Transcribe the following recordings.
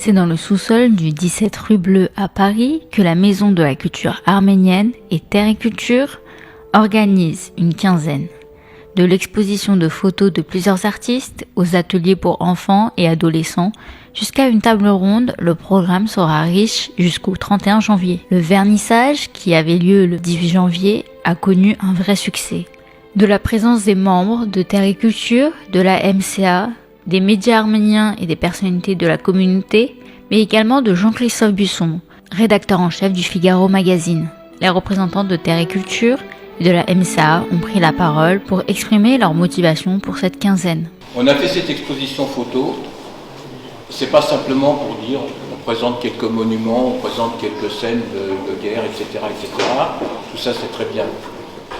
C'est dans le sous-sol du 17 rue Bleue à Paris que la Maison de la Culture Arménienne et Terre et Culture organise une quinzaine. De l'exposition de photos de plusieurs artistes aux ateliers pour enfants et adolescents jusqu'à une table ronde, le programme sera riche jusqu'au 31 janvier. Le vernissage, qui avait lieu le 18 janvier, a connu un vrai succès. De la présence des membres de Terre et Culture, de la MCA, des médias arméniens et des personnalités de la communauté, mais également de Jean-Christophe Busson, rédacteur en chef du Figaro Magazine. Les représentants de Terre et Culture et de la MCA ont pris la parole pour exprimer leur motivation pour cette quinzaine. On a fait cette exposition photo, c'est pas simplement pour dire on présente quelques monuments, on présente quelques scènes de guerre, etc., etc. Tout ça c'est très bien.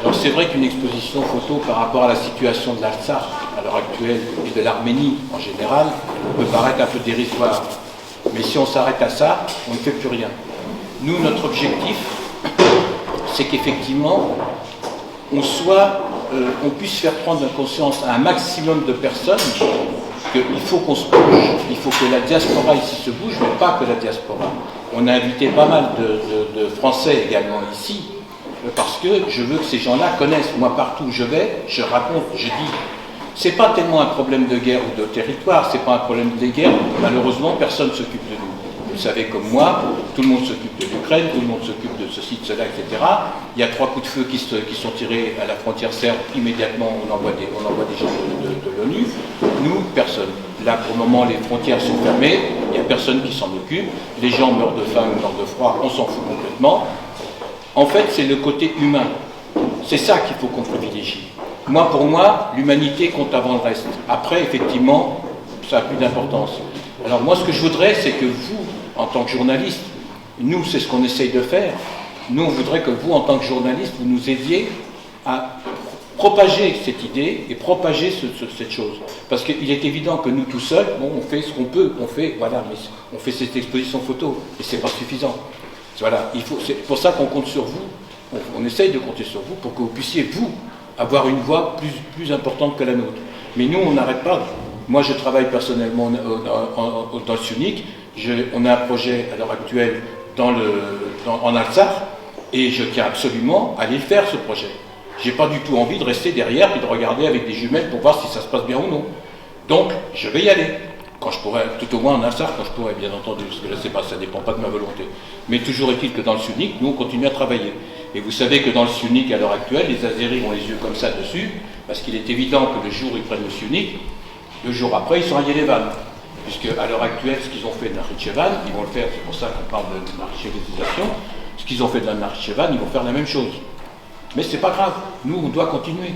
Alors c'est vrai qu'une exposition photo par rapport à la situation de l'Artsakh à l'heure actuelle et de l'Arménie en général peut paraître un peu dérisoire. Mais si on s'arrête à ça, on ne fait plus rien. Nous, notre objectif, c'est qu'effectivement, on puisse faire prendre conscience à un maximum de personnes qu'il faut qu'on se bouge, il faut que la diaspora ici se bouge, mais pas que la diaspora. On a invité pas mal de Français également ici, parce que je veux que ces gens-là connaissent. Moi, partout où je vais, je raconte, je dis. C'est pas tellement un problème de guerre ou de territoire, c'est pas un problème de guerre. Malheureusement, personne ne s'occupe de nous. Vous savez comme moi, tout le monde s'occupe de l'Ukraine, tout le monde s'occupe de ceci, de cela, etc. Il y a 3 coups de feu qui sont tirés à la frontière serbe, immédiatement on envoie des gens de l'ONU. Nous, personne. Là, pour le moment, les frontières sont fermées, il n'y a personne qui s'en occupe. Les gens meurent de faim ou meurent de froid, on s'en fout complètement. En fait, c'est le côté humain. C'est ça qu'il faut qu'on privilégie. Pour moi, l'humanité compte avant le reste. Après, effectivement, ça n'a plus d'importance. Alors moi, ce que je voudrais, c'est que vous, en tant que journaliste, nous, c'est ce qu'on essaye de faire. Nous, on voudrait que vous, en tant que journaliste, vous nous aidiez à propager cette idée et propager cette chose. Parce qu'il est évident que nous, tout seuls, on fait ce qu'on peut, on fait cette exposition photo, et c'est pas suffisant. Voilà, c'est pour ça qu'on compte sur vous, on essaye de compter sur vous pour que vous puissiez, vous, avoir une voix plus importante que la nôtre. Mais nous, on n'arrête pas. Moi, je travaille personnellement dans le SUNIC. On a un projet à l'heure actuelle en Artsakh, et je tiens absolument à aller le faire, ce projet. J'ai pas du tout envie de rester derrière et de regarder avec des jumelles pour voir si ça se passe bien ou non. Donc, je vais y aller. Quand je pourrais, tout au moins en Artsakh, quand je pourrais, bien entendu, parce que là, c'est pas, ça dépend pas de ma volonté. Mais toujours est-il que dans le SUNIC, nous, on continue à travailler. Et vous savez que dans le SUNIC, à l'heure actuelle, les Azéris ont les yeux comme ça dessus, parce qu'il est évident que le jour où ils prennent le SUNIC, le jour après, ils sont à Yerevan. Puisque, à l'heure actuelle, ce qu'ils ont fait de Nakhitchevan, ils vont le faire, c'est pour ça qu'on parle de narchivétisation, ce qu'ils ont fait de la Nakhitchevan, ils vont faire la même chose. Mais c'est pas grave, nous, on doit continuer.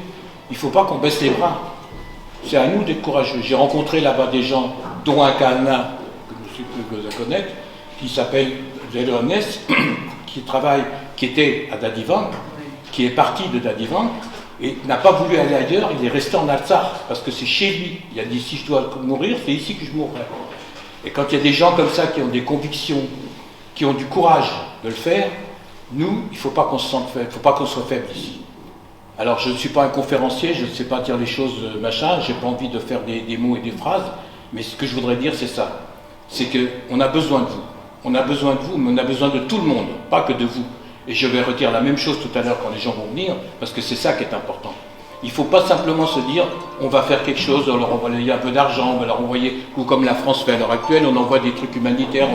Il ne faut pas qu'on baisse les bras. C'est à nous d'être courageux. J'ai rencontré là-bas des gens, dont un Kahana, que je suis plus que je connaître, qui s'appelle Zelones, qui était à Dadivan, qui est parti de Dadivan, et n'a pas voulu aller ailleurs, il est resté en Artsakh, parce que c'est chez lui. Il a dit, si je dois mourir, c'est ici que je mourrai. Et quand il y a des gens comme ça qui ont des convictions, qui ont du courage de le faire, nous, il ne faut pas qu'on se sente faible, il ne faut pas qu'on soit faible ici. Alors, je ne suis pas un conférencier, je ne sais pas dire les choses, machin, je n'ai pas envie de faire des mots et des phrases, mais ce que je voudrais dire, c'est ça. C'est qu'on a besoin de vous. On a besoin de vous, mais on a besoin de tout le monde, pas que de vous. Et je vais redire la même chose tout à l'heure quand les gens vont venir, parce que c'est ça qui est important. Il ne faut pas simplement se dire, on va faire quelque chose, on leur envoie un peu d'argent, on va leur envoyer, ou comme la France fait à l'heure actuelle, on envoie des trucs humanitaires,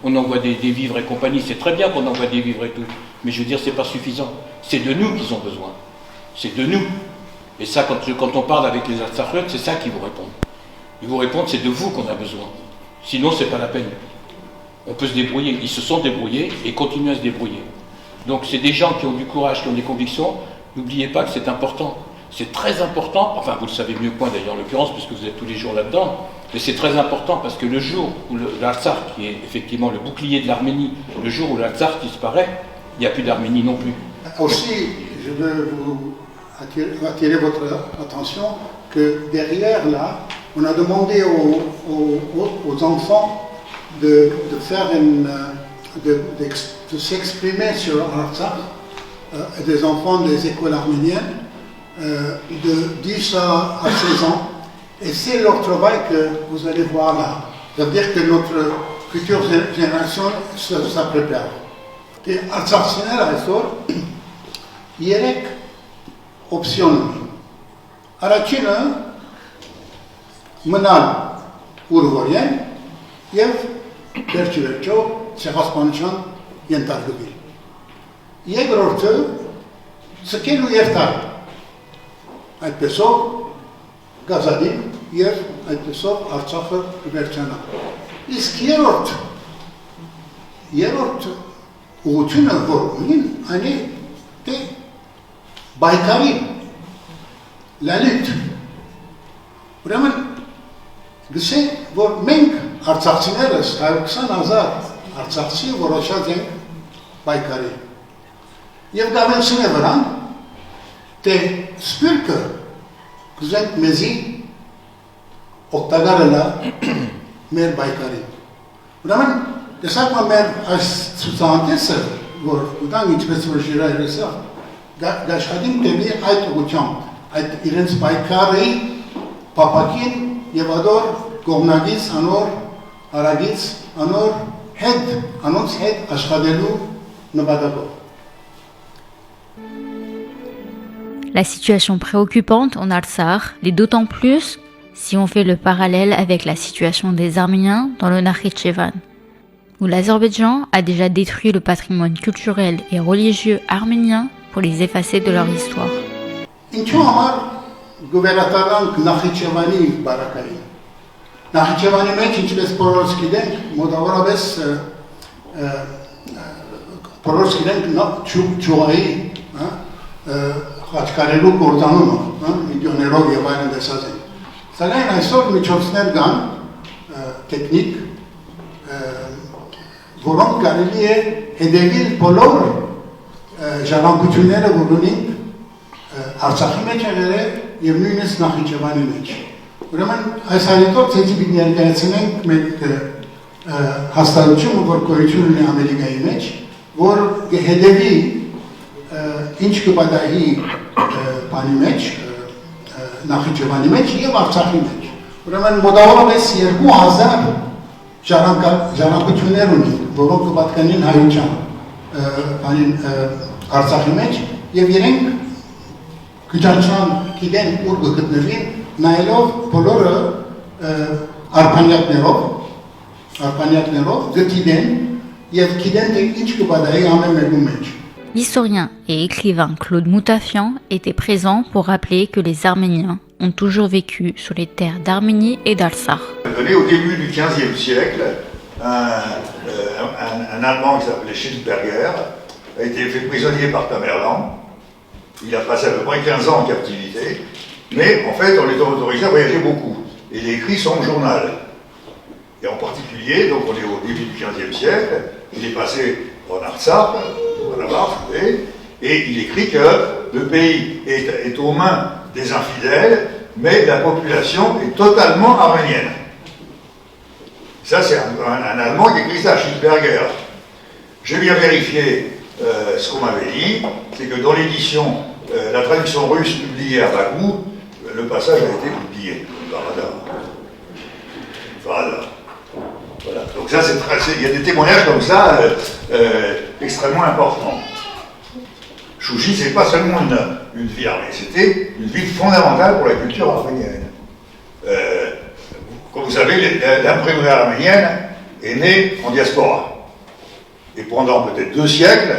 on envoie des vivres et compagnie. C'est très bien qu'on envoie des vivres et tout, mais je veux dire, c'est pas suffisant. C'est de nous qu'ils ont besoin. C'est de nous. Et ça, quand on parle avec les Artsakhiens, c'est ça qu'ils vous répondent. Ils vous répondent, c'est de vous qu'on a besoin. Sinon, c'est pas la peine. On peut se débrouiller. Ils se sont débrouillés et continuent à se débrouiller. Donc, c'est des gens qui ont du courage, qui ont des convictions. N'oubliez pas que c'est important. C'est très important, enfin, vous le savez mieux que moi d'ailleurs en l'occurrence, puisque vous êtes tous les jours là-dedans, mais c'est très important parce que le jour où l'Artsakh, qui est effectivement le bouclier de l'Arménie, le jour où l'Artsakh disparaît, il n'y a plus d'Arménie non plus. Aussi, je veux vous attirer votre attention que derrière là, on a demandé aux enfants de s'exprimer sur l'Artsakh, des enfants des écoles arméniennes, de 10 à 16 ans. Et c'est leur travail que vous allez voir là. Ça veut dire que notre future génération ça prépare. Et Artsakçılar այսօր երեք օպցիոն ունի։ Առաջինը մնալ ուր որ են եւ վերջիվերջո ցեղասպանության ենթարկվել։ Երկրորդը սկելու երթալ այդպեսով գազադին եւ այդպեսով Արցախը վերջանա։ Իսկ երրորդ ուղղությունը որ ունին այն է թե բայկարի լալիտ ուրեմն գսենք որ մենք արցախցիներս 120,000 արցախցի որոշած ենք բայկարի եւ գավենցին է վրան թե սպիրկը գզենք մեզի օգտագարելա մեր բայկարի ուրեմն տեսակ մեր այս ցուցանտեսը որ ուտան ինչպես որ ժիրայրեսա գաշխադին դեպի այդ ուղղությամբ այդ իրենց բայկարի պապակին եւ ադոր կողմնագից անոր արագից անոր անոնց հետ աշխատելու նպատակով La situation préoccupante en Artsakh l'est d'autant plus si on fait le parallèle avec la situation des Arméniens dans le Nakhitchevan, où l'Azerbaïdjan a déjà détruit le patrimoine culturel et religieux arménien pour les effacer de leur histoire. Խաչքարելու կործանումը, իդյոներով եւ այլն դեսած են։ Սակայն այսօր միջոցներ կան տեխնիկ, որոնք կարելի է հետևել բոլոր ժառանգությունները, որ ունենք Արցախի մեջ եղել եւ նույնիսկ Նախիջևանի մեջ։ Ուրեմն այս հարցով ցեցի պիտի ներկայացնենք մեկ հաստատություն, որ գոյություն ունի Ամերիկայի մեջ, որ կհետևի ինչ կպատահի բանի մեջ, Նախիջևանի մեջ եւ Արցախի մեջ։ Ուրեմն մոտավորապես 2000 ժառանգություններ ունի, որոնք կպատկանին հայության բանին Արցախի մեջ եւ իրենք քիչանչան գիտեն ուր կգտնվին, նայելով բոլորը արբանյակներով գտիդեն եւ գիտեն թե ինչ կպատահի ամեն մեկու մեջ։ L'historien et écrivain Claude Moutafian était présent pour rappeler que les Arméniens ont toujours vécu sur les terres d'Arménie et d'Artsakh. Au début du XVe siècle, un Allemand qui s'appelait Schildberger a été fait prisonnier par Tamerlan. Il a passé à peu près 15 ans en captivité, mais en fait on était autorisé à voyager beaucoup. Et il a écrit son journal. Et en particulier, donc on est au début du XVe siècle, il est passé en Artsakh, et il écrit que le pays est aux mains des infidèles, mais la population est totalement arménienne. Ça, c'est un Allemand qui écrit ça, Schildberger. J'ai bien vérifié ce qu'on m'avait dit, c'est que dans l'édition, la traduction russe publiée à Bakou, le passage a été publié par hasard. Voilà. Donc ça, il y a des témoignages comme ça extrêmement importants. Chouchi, c'est pas seulement une ville arménienne, c'était une ville fondamentale pour la culture arménienne. Comme vous savez, l'imprimerie arménienne est née en diaspora. Et pendant peut-être 2 siècles,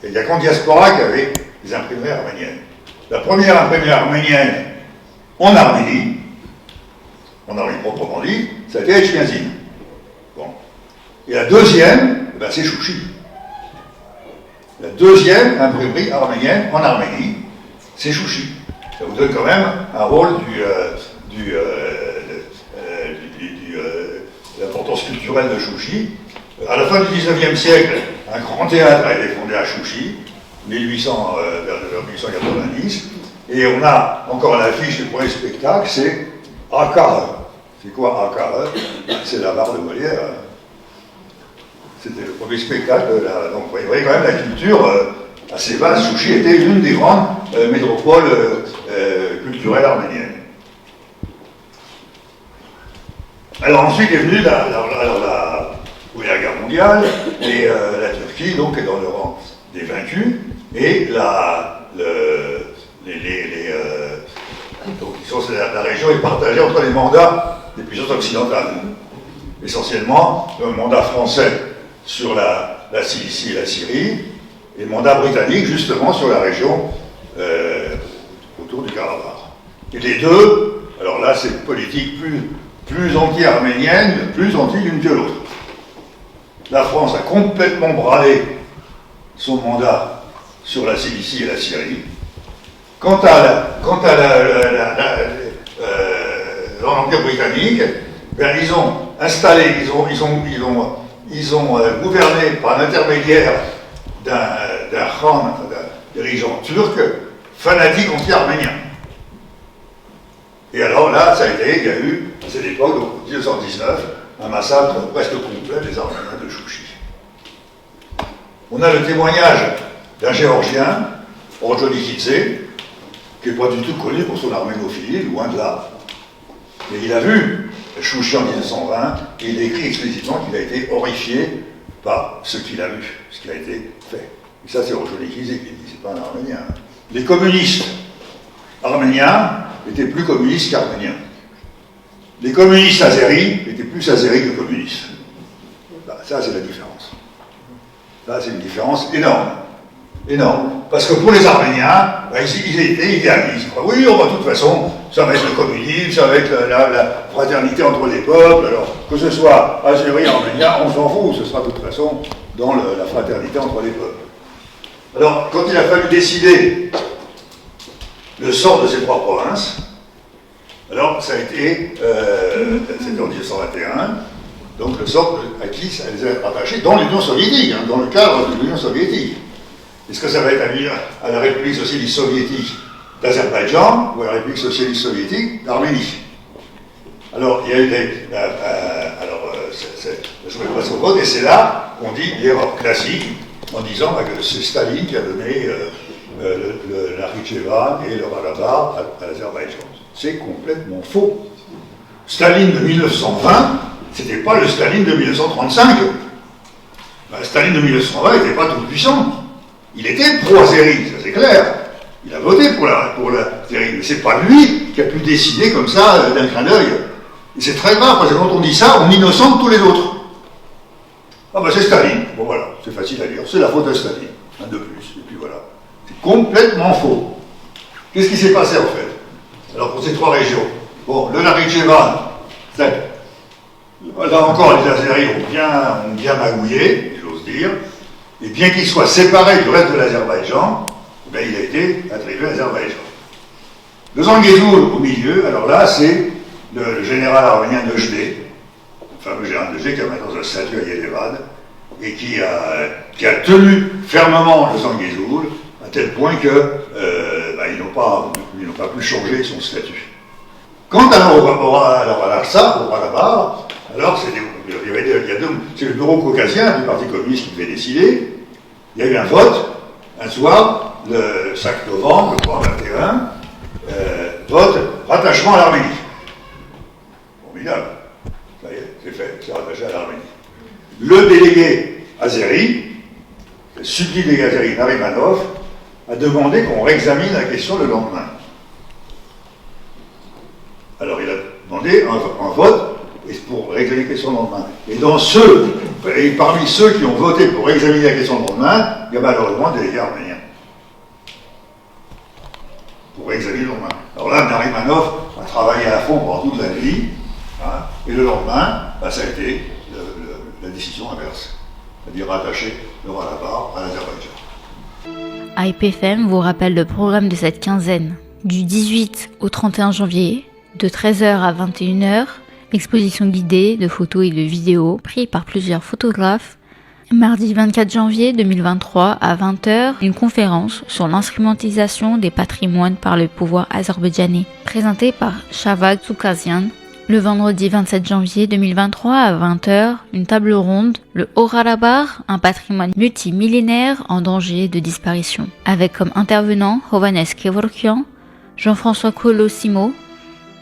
il n'y a qu'en diaspora qu'il y avait des imprimeries arméniennes. La première imprimerie arménienne en Arménie proprement dit, ça a été Etchmiadzin. Bon. Et la deuxième, c'est Chouchi. La deuxième imprimerie arménienne en Arménie, c'est Chouchi. Ça vous donne quand même un rôle de l'importance culturelle de Chouchi. À la fin du XIXe siècle, un grand théâtre a été fondé à Chouchi, vers 1890. Et on a encore à l'affiche du premier spectacle, c'est Akare. C'est quoi Akare? C'est la barre de Molière. C'était le premier spectacle. Donc vous voyez quand même la culture assez vaste. Chouchi était une des grandes métropoles culturelle arménienne. Alors ensuite est venue la Première Guerre mondiale, et la Turquie donc est dans le rang des vaincus, et donc, la région est partagée entre les mandats des puissances occidentales. Essentiellement, un mandat français sur la Cilicie et la Syrie, et le mandat britannique justement sur la région autour du Karabakh. Et les deux, alors là c'est une politique plus anti-arménienne, plus anti l'une que l'autre. La France a complètement bralé son mandat sur la Cilicie et la Syrie. Quant à l'Empire britannique, ben, ils ont installé, ils ont gouverné par l'intermédiaire d'un khan, d'un dirigeant turc, fanatique anti-arménien. Et alors là, il y a eu, à cette époque, donc en 1919, un massacre presque complet des Arméniens de Chouchi. On a le témoignage d'un Géorgien, Orjonikidze, qui n'est pas du tout connu pour son arménophilie, loin de là. Mais il a vu Chouchi en 1920, et il écrit explicitement qu'il a été horrifié par ce qu'il a vu, ce qui a été fait. Et ça, c'est Orjonikidze qui dit, c'est pas un Arménien. Les communistes arméniens étaient plus communistes qu'arméniens. Les communistes azéris étaient plus azéris que communistes. Bah, ça, c'est la différence. Là, c'est une différence énorme. Énorme. Parce que pour les Arméniens, bah, ils étaient idéalistes. Oui, on va de toute façon, ça va être le communisme, ça va être la fraternité entre les peuples. Alors, que ce soit azéri, arménien, on s'en fout. Ce sera de toute façon dans la fraternité entre les peuples. Alors, quand il a fallu décider le sort de ces trois provinces, alors ça a été, c'était en 1921, donc le sort à qui ça les a rattachés dans l'Union soviétique, hein, dans le cadre de l'Union soviétique. Est-ce que ça va être à la République socialiste soviétique d'Azerbaïdjan ou à la République socialiste soviétique d'Arménie? Alors, il y a eu je vais passer au vote, et c'est là qu'on dit l'erreur classique, en disant que c'est Staline qui a donné le Nakhitchevan et le Karabakh à l'Azerbaïdjan. C'est complètement faux. Staline de 1920, c'était pas le Staline de 1935. Staline de 1920 n'était pas tout puissant. Il était pro-azéri, ça c'est clair. Il a voté pour la Azérie, mais c'est pas lui qui a pu décider comme ça d'un clin d'œil. Et c'est très grave, parce que quand on dit ça, on innocente tous les autres. Ah ben c'est Staline. Bon voilà, c'est facile à dire. C'est la faute de Staline. Un de plus, et puis voilà. C'est complètement faux. Qu'est-ce qui s'est passé en fait? Alors pour ces trois régions, bon, le Nakhitchevan, là encore les Azéris ont bien magouillé, j'ose dire, et bien qu'il soit séparé du reste de l'Azerbaïdjan, ben, il a été attribué à l'Azerbaïdjan. Le Zangezur au milieu, alors là c'est le général arménien Nejde, le fameux général Nejde qui a maintenant un statut à Yerevan, et qui a tenu fermement le Zangezur, à tel point que ils n'ont pas pu changer son statut. Quant à l'Artsakh, au Karabakh, alors c'est le bureau caucasien du Parti communiste qui devait décider. Il y a eu un vote, un soir, le 5 novembre, je crois, 21, vote rattachement à l'Arménie. Formidable. Ça y est, c'est fait, c'est rattaché à l'Arménie. Le délégué azéri, le subdélégué azéri Narimanov, a demandé qu'on réexamine la question le lendemain. Alors il a demandé un vote pour réexaminer la question le lendemain. Et parmi ceux qui ont voté pour réexaminer la question le lendemain, il y a malheureusement des délégués arméniens. Pour réexaminer le lendemain. Alors là, Narimanov a travaillé à fond pendant toute la nuit, hein, et le lendemain, ça a été la décision inverse, c'est-à-dire rattacher le Karabakh à l'Azerbaïdjan. IPFM vous rappelle le programme de cette quinzaine. Du 18 au 31 janvier, de 13h à 21h, exposition guidée de photos et de vidéos prises par plusieurs photographes. Mardi 24 janvier 2023 à 20h, une conférence sur l'instrumentalisation des patrimoines par le pouvoir azerbaïdjanais, présentée par Shavak Tsoukazian. Le vendredi 27 janvier 2023 à 20h, une table ronde, le Haut-Karabakh, un patrimoine multimillénaire en danger de disparition, avec comme intervenant Hovhannes Kevorkian, Jean-François Colosimo,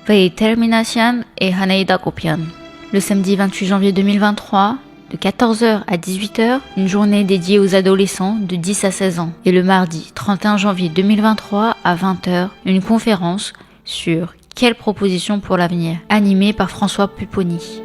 Termination et Haneida Kopian. Le samedi 28 janvier 2023, de 14h à 18h, une journée dédiée aux adolescents de 10 à 16 ans. Et le mardi 31 janvier 2023 à 20h, une conférence sur quelles propositions pour l'avenir, animée par François Pupponi.